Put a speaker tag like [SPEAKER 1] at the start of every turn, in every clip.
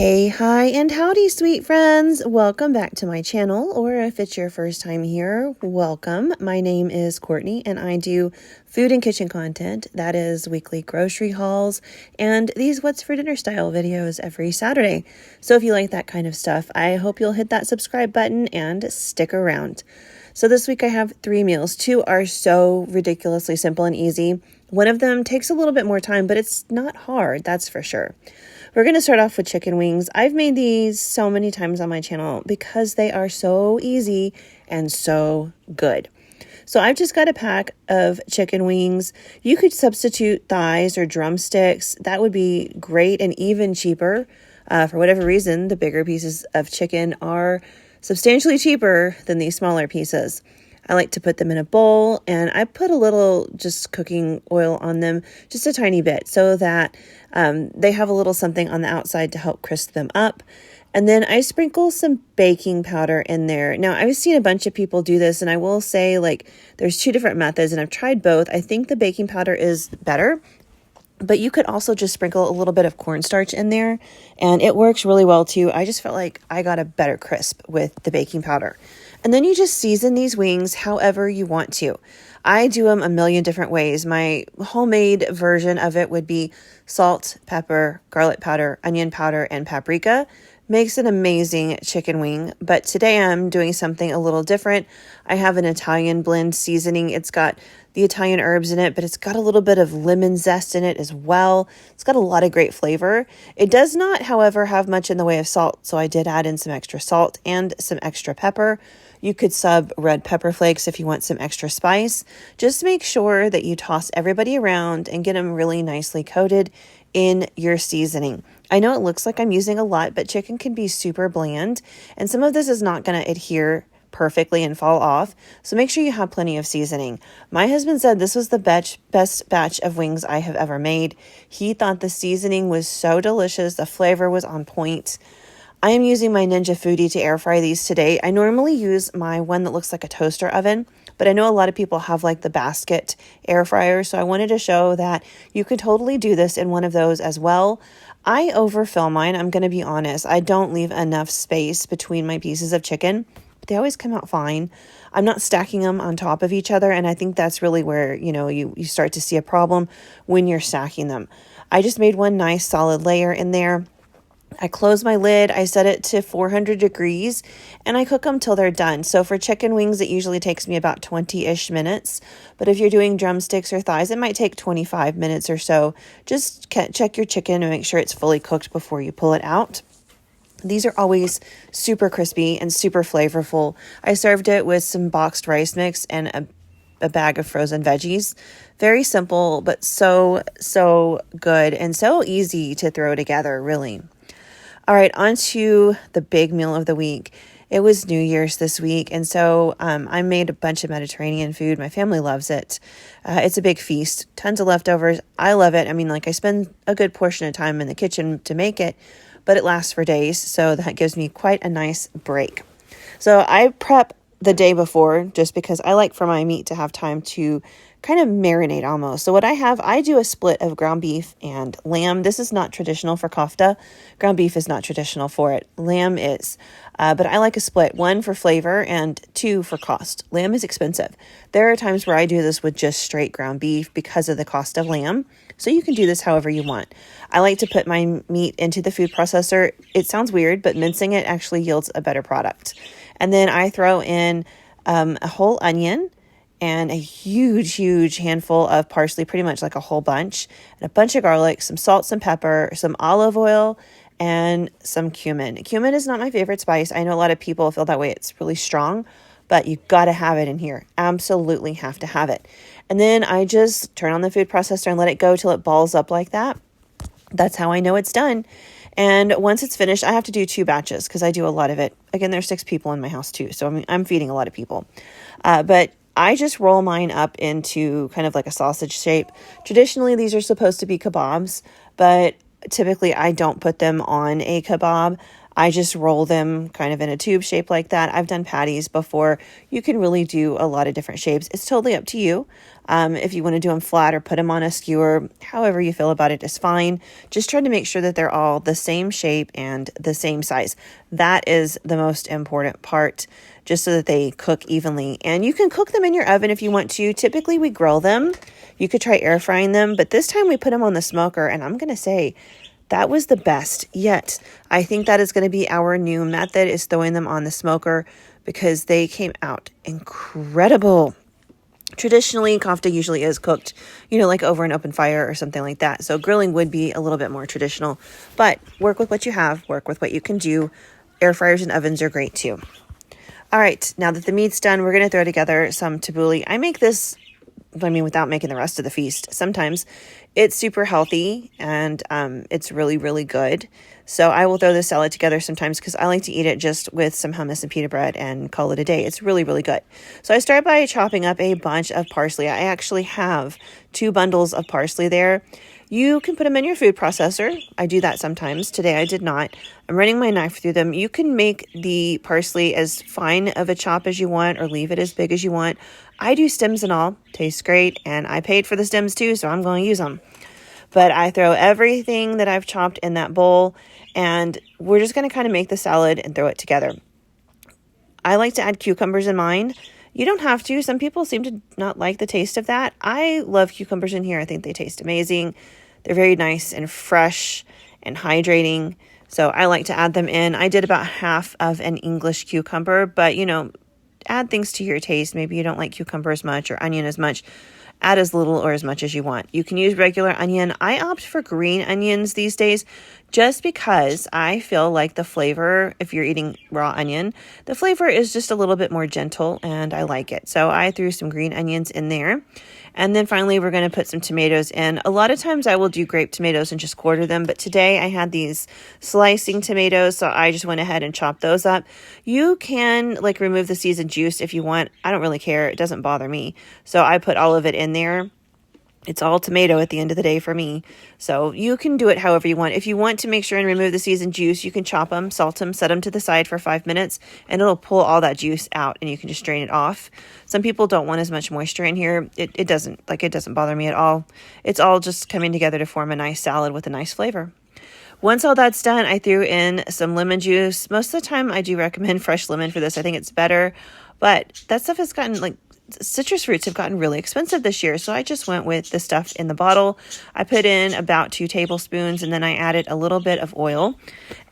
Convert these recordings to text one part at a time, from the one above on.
[SPEAKER 1] Hey, hi, and howdy, sweet friends. Welcome back to my channel, or if it's your first time here, welcome. My name is Courtney, and I do food and kitchen content. That is weekly grocery hauls and these What's for Dinner style videos every Saturday. So if you like that kind of stuff, I hope you'll hit that subscribe button and stick around. So this week I have 3 meals. 2 are so ridiculously simple and easy. One of them takes a little bit more time, but it's not hard, that's for sure. We're going to start off with chicken wings. I've made these so many times on my channel because they are so easy and so good. So I've just got a pack of chicken wings. You could substitute thighs or drumsticks. That would be great and even cheaper. For whatever reason, the bigger pieces of chicken are substantially cheaper than these smaller pieces. I like to put them in a bowl, and I put a little just cooking oil on them, just a tiny bit, so that they have a little something on the outside to help crisp them up. And then I sprinkle some baking powder in there. Now, I've seen a bunch of people do this, and I will say, there's 2 different methods, and I've tried both. I think the baking powder is better, but you could also just sprinkle a little bit of cornstarch in there, and it works really well too. I just felt like I got a better crisp with the baking powder. And then you just season these wings however you want to. I do them a million different ways. My homemade version of it would be salt, pepper, garlic powder, onion powder, and paprika. Makes an amazing chicken wing, but today I'm doing something a little different. I have an Italian blend seasoning. It's got the Italian herbs in it, but it's got a little bit of lemon zest in it as well. It's got a lot of great flavor. It does not, however, have much in the way of salt, so I did add in some extra salt and some extra pepper. You could sub red pepper flakes if you want some extra spice. Just make sure that you toss everybody around and get them really nicely coated in your seasoning. I know it looks like I'm using a lot, but chicken can be super bland, and some of this is not going to adhere perfectly and fall off, so make sure you have plenty of seasoning. My husband said this was the best batch of wings I have ever made. He thought the seasoning was so delicious, the flavor was on point. I am using my Ninja Foodi to air fry these today. I normally use my one that looks like a toaster oven, but I know a lot of people have the basket air fryer, so I wanted to show that you could totally do this in one of those as well. I overfill mine, I'm going to be honest. I don't leave enough space between my pieces of chicken, but they always come out fine. I'm not stacking them on top of each other, and I think that's really where, you start to see a problem when you're stacking them. I just made one nice solid layer in there. I close my lid, I set it to 400 degrees, and I cook them till they're done. So for chicken wings, it usually takes me about 20-ish minutes. But if you're doing drumsticks or thighs, it might take 25 minutes or so. Just check your chicken and make sure it's fully cooked before you pull it out. These are always super crispy and super flavorful. I served it with some boxed rice mix and a bag of frozen veggies. Very simple, but so good and so easy to throw together, really. All right, on to the big meal of the week. It was New Year's this week, and so I made a bunch of Mediterranean food. My family loves it. It's a big feast, tons of leftovers. I love it. I mean, I spend a good portion of time in the kitchen to make it, but it lasts for days, so that gives me quite a nice break. So I prep the day before just because I like for my meat to have time to kind of marinate almost. So what I do a split of ground beef and lamb. This is not traditional for KAFTA. Ground beef is not traditional for it. Lamb is. But I like a split, 1 for flavor and 2 for cost. Lamb is expensive. There are times where I do this with just straight ground beef because of the cost of lamb. So you can do this however you want. I like to put my meat into the food processor. It sounds weird, but mincing it actually yields a better product. And then I throw in a whole onion and a huge handful of parsley, pretty much like a whole bunch, and a bunch of garlic, some salt, some pepper, some olive oil, and some cumin. Cumin is not my favorite spice. I know a lot of people feel that way. It's really strong, but you got to have it in here. Absolutely have to have it. And then I just turn on the food processor and let it go till it balls up like that. That's how I know it's done. And once it's finished, I have to do 2 batches because I do a lot of it. Again, there's 6 people in my house too, so I'm feeding a lot of people. But I just roll mine up into kind of like a sausage shape. Traditionally, these are supposed to be kebabs, but typically I don't put them on a kebab. I just roll them kind of in a tube shape like that. I've done patties before. You can really do a lot of different shapes. It's totally up to you. If you want to do them flat or put them on a skewer, however you feel about it is fine. Just try to make sure that they're all the same shape and the same size. That is the most important part, just so that they cook evenly. And you can cook them in your oven if you want to. Typically we grill them. You could try air frying them, but this time we put them on the smoker, and I'm going to say that was the best yet. I think that is going to be our new method, is throwing them on the smoker, because they came out incredible. Traditionally, kofta usually is cooked, like over an open fire or something like that. So grilling would be a little bit more traditional, but work with what you have, work with what you can do. Air fryers and ovens are great too. All right, now that the meat's done, we're going to throw together some tabbouleh. I make this, without making the rest of the feast. Sometimes it's super healthy, and it's really, really good. So I will throw this salad together sometimes, because I like to eat it just with some hummus and pita bread and call it a day. It's really, really good. So I start by chopping up a bunch of parsley. I actually have 2 bundles of parsley there. You can put them in your food processor. I do that sometimes. Today I did not. I'm running my knife through them. You can make the parsley as fine of a chop as you want, or leave it as big as you want. I do stems and all. Tastes great, and I paid for the stems too, so I'm going to use them. But I throw everything that I've chopped in that bowl, and we're just going to kind of make the salad and throw it together. I like to add cucumbers in mine. You don't have to. Some people seem to not like the taste of that. I love cucumbers in here. I think they taste amazing. They're very nice and fresh and hydrating. So I like to add them in. I did about half of an English cucumber, but add things to your taste. Maybe you don't like cucumber as much or onion as much. Add as little or as much as you want. You can use regular onion. I opt for green onions these days, just because I feel like the flavor, if you're eating raw onion, the flavor is just a little bit more gentle, and I like it. So I threw some green onions in there. And then finally, we're going to put some tomatoes in. A lot of times I will do grape tomatoes and just quarter them, but today I had these slicing tomatoes, so I just went ahead and chopped those up. You can remove the seeds and juice if you want. I don't really care. It doesn't bother me. So I put all of it in there. It's all tomato at the end of the day for me. So you can do it however you want. If you want to make sure and remove the seeds and juice, you can chop them, salt them, set them to the side for 5 minutes, and it'll pull all that juice out, and you can just drain it off. Some people don't want as much moisture in here. It doesn't bother me at all. It's all just coming together to form a nice salad with a nice flavor. Once all that's done, I threw in some lemon juice. Most of the time I do recommend fresh lemon for this. I think it's better, but that stuff has gotten citrus fruits have gotten really expensive this year, so I just went with the stuff in the bottle. I put in about 2 tablespoons, and then I added a little bit of oil.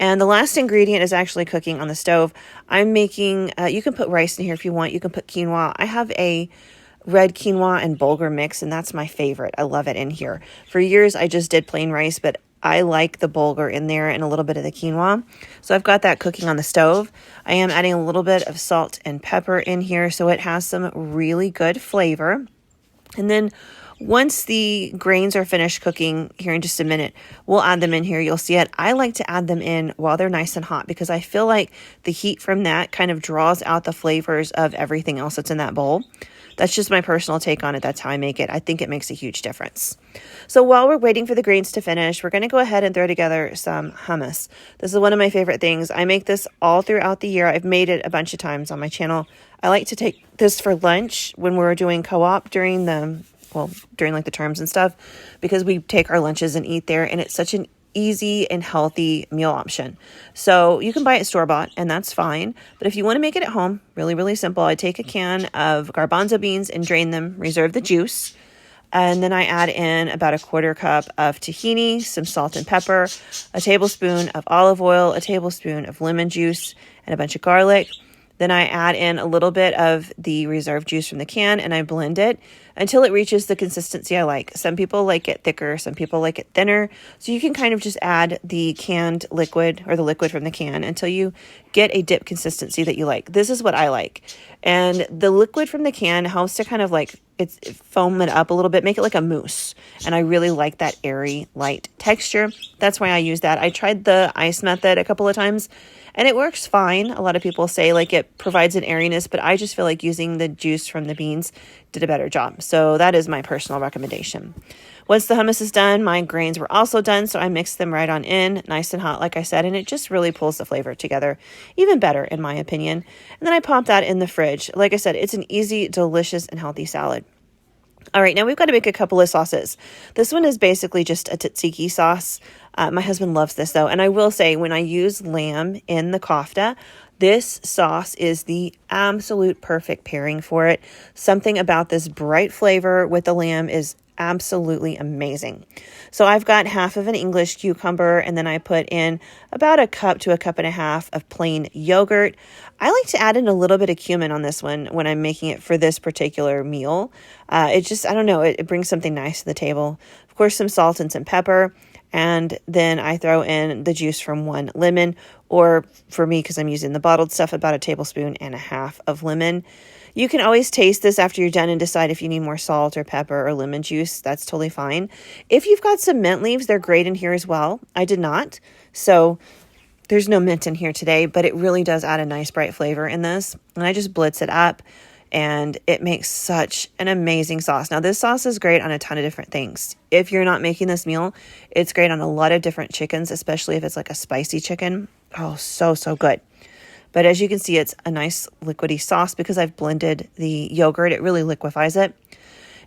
[SPEAKER 1] And the last ingredient is actually cooking on the stove. I'm making, you can put rice in here if you want. You can put quinoa. I have a red quinoa and bulgur mix, and that's my favorite. I love it in here. For years, I just did plain rice, but I like the bulgur in there and a little bit of the quinoa. So I've got that cooking on the stove. I am adding a little bit of salt and pepper in here, so it has some really good flavor. And then once the grains are finished cooking here in just a minute, we'll add them in here. You'll see it. I like to add them in while they're nice and hot, because I feel like the heat from that kind of draws out the flavors of everything else that's in that bowl. That's just my personal take on it. That's how I make it. I think it makes a huge difference. So while we're waiting for the grains to finish, we're going to go ahead and throw together some hummus. This is one of my favorite things. I make this all throughout the year. I've made it a bunch of times on my channel. I like to take this for lunch when we're doing co-op during the terms and stuff, because we take our lunches and eat there, and it's such an easy and healthy meal option. So you can buy it store-bought, and that's fine. But if you want to make it at home, really, really simple. I take a can of garbanzo beans and drain them, reserve the juice. And then I add in about a 1/4 cup of tahini, some salt and pepper, a tablespoon of olive oil, a tablespoon of lemon juice, and a bunch of garlic. Then I add in a little bit of the reserve juice from the can, and I blend it until it reaches the consistency I like. Some people like it thicker, some people like it thinner. So you can kind of just add the canned liquid, or the liquid from the can, until you get a dip consistency that you like. This is what I like. And the liquid from the can helps to kind of foam it up a little bit, make it like a mousse. And I really like that airy, light texture. That's why I use that. I tried the ice method a couple of times, and it works fine. A lot of people say it provides an airiness, but I just feel like using the juice from the beans did a better job. So that is my personal recommendation. Once the hummus is done, my grains were also done, so I mixed them right on in, nice and hot, like I said, and it just really pulls the flavor together even better, in my opinion. And then I popped that in the fridge. Like I said, it's an easy, delicious, and healthy salad. All right, now we've got to make a couple of sauces. This one is basically just a tzatziki sauce. My husband loves this though. And I will say, when I use lamb in the kofta, this sauce is the absolute perfect pairing for it. Something about this bright flavor with the lamb is absolutely amazing. So I've got half of an English cucumber, and then I put in about a cup to a cup and a half of plain yogurt. I like to add in a little bit of cumin on this one when I'm making it for this particular meal. It just, I don't know, it brings something nice to the table. Of course, some salt and some pepper. And then I throw in the juice from one lemon, or for me, because I'm using the bottled stuff, about a tablespoon and a half of lemon. You can always taste this after you're done and decide if you need more salt or pepper or lemon juice. That's totally fine. If you've got some mint leaves, they're great in here as well. I did not. So there's no mint in here today, but it really does add a nice bright flavor in this. And I just blitz it up, and it makes such an amazing sauce. Now, this sauce is great on a ton of different things. If you're not making this meal, it's great on a lot of different chickens, especially if it's like a spicy chicken. Oh, so, so good. But as you can see, it's a nice liquidy sauce because I've blended the yogurt. It really liquefies it.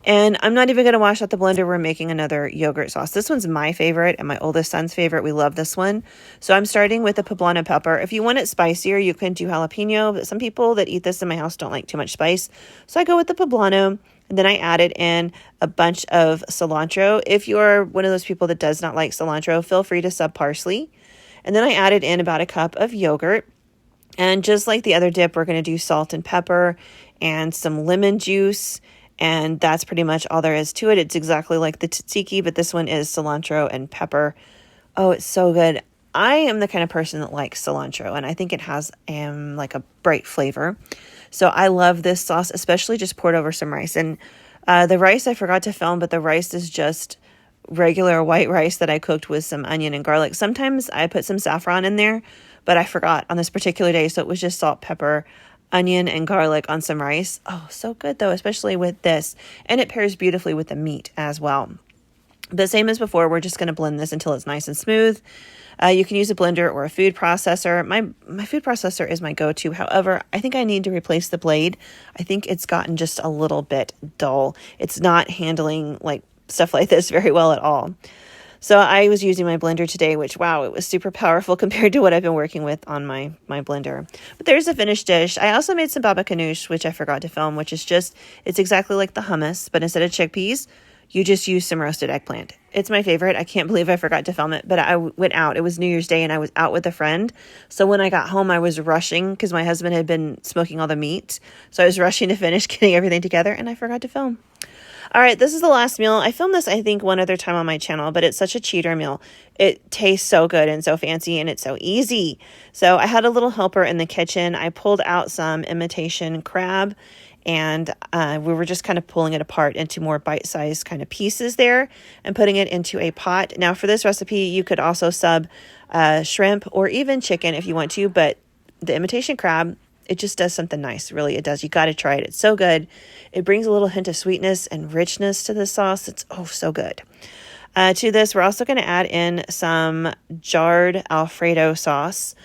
[SPEAKER 1] And I'm not even going to wash out the blender. We're making another yogurt sauce. This one's my favorite and my oldest son's favorite. We love this one. So I'm starting with the poblano pepper. If you want it spicier, you can do jalapeno. But some people that eat this in my house don't like too much spice. So I go with the poblano. And then I added in a bunch of cilantro. If you're one of those people that does not like cilantro, feel free to sub parsley. And then I added in about a cup of yogurt. And just like the other dip, we're going to do salt and pepper and some lemon juice. And that's pretty much all there is to it. It's exactly like the tzatziki, but this one is cilantro and pepper. Oh, it's so good. I am the kind of person that likes cilantro, and I think it has like a bright flavor. So I love this sauce, especially just poured over some rice. And the rice I forgot to film, but the rice is just regular white rice that I cooked with some onion and garlic. Sometimes I put some saffron in there, but I forgot on this particular day. So it was just salt, pepper, onion, and garlic on some rice. Oh, so good though, especially with this. And it pairs beautifully with the meat as well. The same as before, we're just going to blend this until it's nice and smooth. You can use a blender or a food processor. My food processor is my go-to. However, I think I need to replace the blade. I think it's gotten just a little bit dull. It's not handling like stuff like this very well at all. So I was using my blender today, which, wow, it was super powerful compared to what I've been working with on my blender. But there's a finished dish. I also made some baba ganoush, which I forgot to film, which is just, it's exactly like the hummus, but instead of chickpeas, you just use some roasted eggplant. It's my favorite. I can't believe I forgot to film it, but I went out. It was New Year's Day and I was out with a friend. So when I got home, I was rushing because my husband had been smoking all the meat. So I was rushing to finish getting everything together and I forgot to film. All right, this is the last meal. I filmed this, I think, one other time on my channel, but it's such a cheater meal. It tastes so good and so fancy, and it's so easy. So I had a little helper in the kitchen. I pulled out some imitation crab, and we were just kind of pulling it apart into more bite-sized kind of pieces there and putting it into a pot. Now, for this recipe, you could also sub shrimp or even chicken if you want to, but the imitation crab, it just does something nice. Really, it does. You got to try it. It's so good. It brings a little hint of sweetness and richness to the sauce. It's so good. To this, we're also going to add in some jarred Alfredo sauce.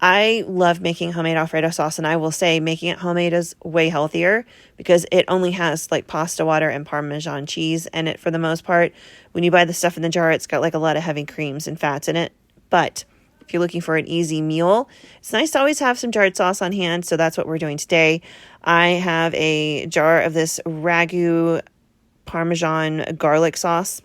[SPEAKER 1] I love making homemade Alfredo sauce, and I will say making it homemade is way healthier because it only has like pasta water and Parmesan cheese in it for the most part. When you buy the stuff in the jar, it's got like a lot of heavy creams and fats in it. But if you're looking for an easy meal, it's nice to always have some jarred sauce on hand. So that's what we're doing today. I have a jar of this ragu Parmesan garlic sauce.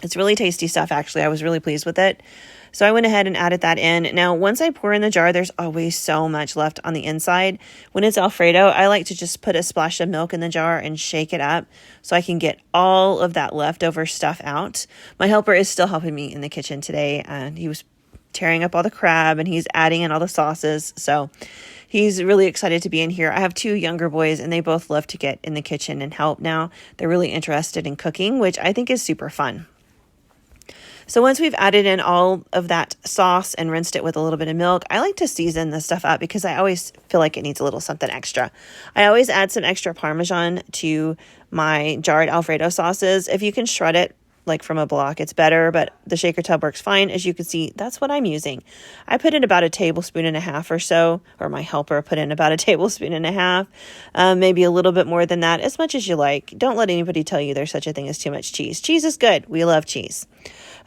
[SPEAKER 1] It's really tasty stuff, actually. I was really pleased with it. So I went ahead and added that in. Now, once I pour in the jar, there's always so much left on the inside. When it's Alfredo, I like to just put a splash of milk in the jar and shake it up so I can get all of that leftover stuff out. My helper is still helping me in the kitchen today, and he was tearing up all the crab and he's adding in all the sauces. So he's really excited to be in here. I have two younger boys and they both love to get in the kitchen and help now. They're really interested in cooking, which I think is super fun. So once we've added in all of that sauce and rinsed it with a little bit of milk, I like to season this stuff up because I always feel like it needs a little something extra. I always add some extra Parmesan to my jarred Alfredo sauces. If you can shred it, like from a block, it's better, but the shaker tub works fine. As you can see, that's what I'm using. I put in about 1.5 tablespoons or so, or my helper put in about 1.5 tablespoons, maybe a little bit more than that, as much as you like. Don't let anybody tell you there's such a thing as too much cheese. Cheese is good. We love cheese.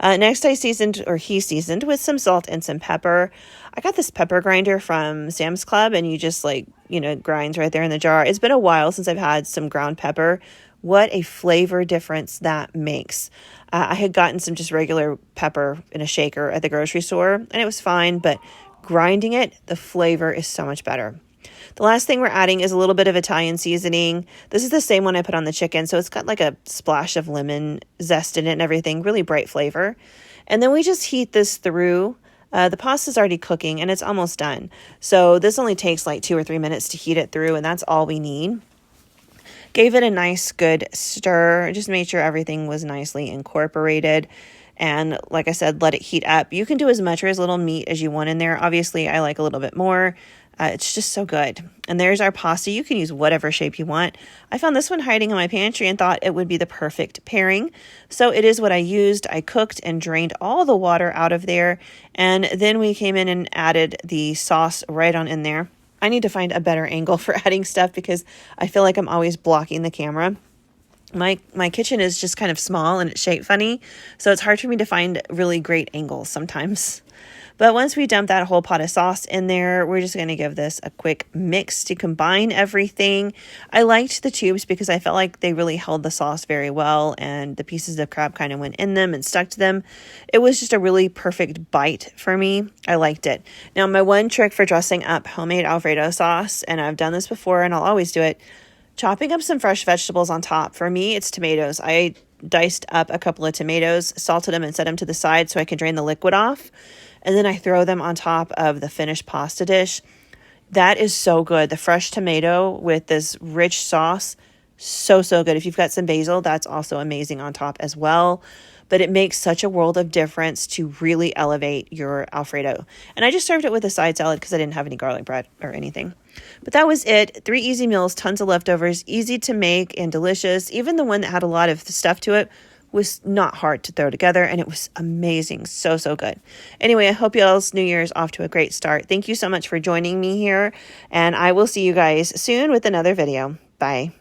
[SPEAKER 1] Next, he seasoned with some salt and some pepper. I got this pepper grinder from Sam's Club, and you just grinds right there in the jar. It's been a while since I've had some ground pepper. What a flavor difference that makes. I had gotten some just regular pepper in a shaker at the grocery store, and it was fine, but grinding it, the flavor is so much better. The last thing we're adding is a little bit of Italian seasoning. This is the same one I put on the chicken, so it's got like a splash of lemon zest in it and everything, really bright flavor. And then we just heat this through. The pasta's already cooking, and it's almost done. So this only takes like 2 or 3 minutes to heat it through, and that's all we need. Gave it a nice good stir, just made sure everything was nicely incorporated. And like I said, let it heat up. You can do as much or as little meat as you want in there. Obviously, I like a little bit more. It's just so good. And there's our pasta. You can use whatever shape you want. I found this one hiding in my pantry and thought it would be the perfect pairing. So it is what I used. I cooked and drained all the water out of there. And then we came in and added the sauce right on in there. I need to find a better angle for adding stuff because I feel like I'm always blocking the camera. My kitchen is just kind of small and it's shaped funny, so it's hard for me to find really great angles sometimes. But once we dump that whole pot of sauce in there, we're just going to give this a quick mix to combine everything. I liked the tubes because I felt like they really held the sauce very well, and the pieces of crab kind of went in them and stuck to them. It was just a really perfect bite for me. I liked it. Now, my one trick for dressing up homemade Alfredo sauce, and I've done this before and I'll always do it, chopping up some fresh vegetables on top. For me, it's tomatoes. I diced up a couple of tomatoes, salted them, and set them to the side so I can drain the liquid off. And then I throw them on top of the finished pasta dish. That is so good. The fresh tomato with this rich sauce, so good. If you've got some basil, that's also amazing on top as well. But it makes such a world of difference to really elevate your Alfredo. And I just served it with a side salad because I didn't have any garlic bread or anything. But that was it. 3 easy meals, tons of leftovers, easy to make and delicious. Even the one that had a lot of stuff to it was not hard to throw together, and it was amazing. So good. Anyway, I hope y'all's New Year's off to a great start. Thank you so much for joining me here, and I will see you guys soon with another video. Bye.